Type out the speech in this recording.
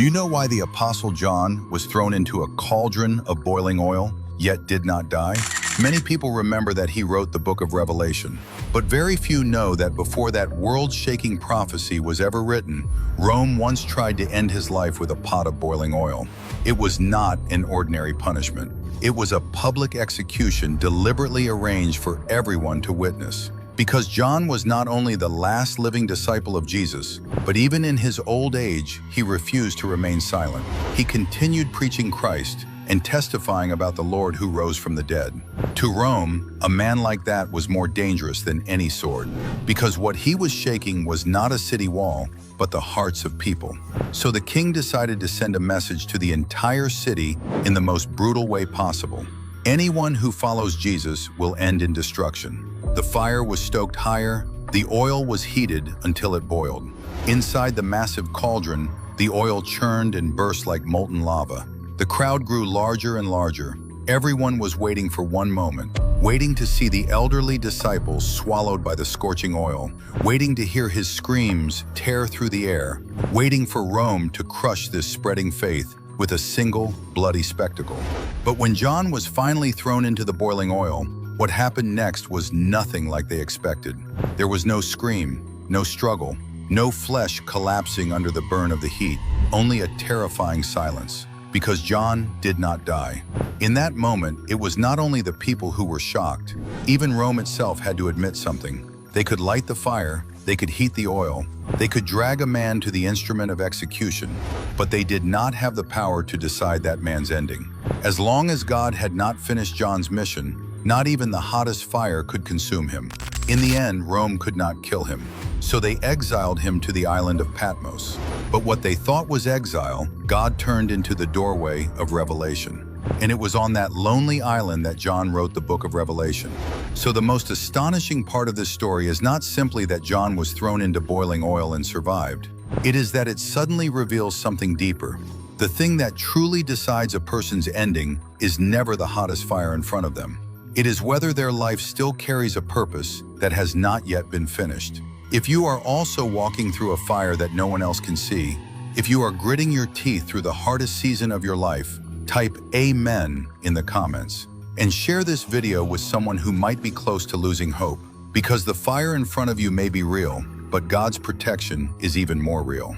Do you know why the Apostle John was thrown into a cauldron of boiling oil, yet did not die? Many people remember that he wrote the book of Revelation, but very few know that before that world-shaking prophecy was ever written, Rome once tried to end his life with a pot of boiling oil. It was not an ordinary punishment. It was a public execution deliberately arranged for everyone to witness. Because John was not only the last living disciple of Jesus, but even in his old age, he refused to remain silent. He continued preaching Christ and testifying about the Lord who rose from the dead. To Rome, a man like that was more dangerous than any sword, because what he was shaking was not a city wall, but the hearts of people. So the king decided to send a message to the entire city in the most brutal way possible. Anyone who follows Jesus will end in destruction. The fire was stoked higher, the oil was heated until it boiled. Inside the massive cauldron, the oil churned and burst like molten lava. The crowd grew larger and larger. Everyone was waiting for one moment, waiting to see the elderly disciples swallowed by the scorching oil, waiting to hear his screams tear through the air, waiting for Rome to crush this spreading faith with a single bloody spectacle. But when John was finally thrown into the boiling oil, what happened next was nothing like they expected. There was no scream, no struggle, no flesh collapsing under the burn of the heat, only a terrifying silence. Because John did not die. In that moment, it was not only the people who were shocked. Even Rome itself had to admit something. They could light the fire, they could heat the oil, they could drag a man to the instrument of execution, but they did not have the power to decide that man's ending. As long as God had not finished John's mission, not even the hottest fire could consume him. In the end, Rome could not kill him, so they exiled him to the island of Patmos. But what they thought was exile, God turned into the doorway of revelation. And it was on that lonely island that John wrote the book of Revelation. So the most astonishing part of this story is not simply that John was thrown into boiling oil and survived. It is that it suddenly reveals something deeper. The thing that truly decides a person's ending is never the hottest fire in front of them. It is whether their life still carries a purpose that has not yet been finished. If you are also walking through a fire that no one else can see, if you are gritting your teeth through the hardest season of your life, type Amen in the comments and share this video with someone who might be close to losing hope, because the fire in front of you may be real, but God's protection is even more real.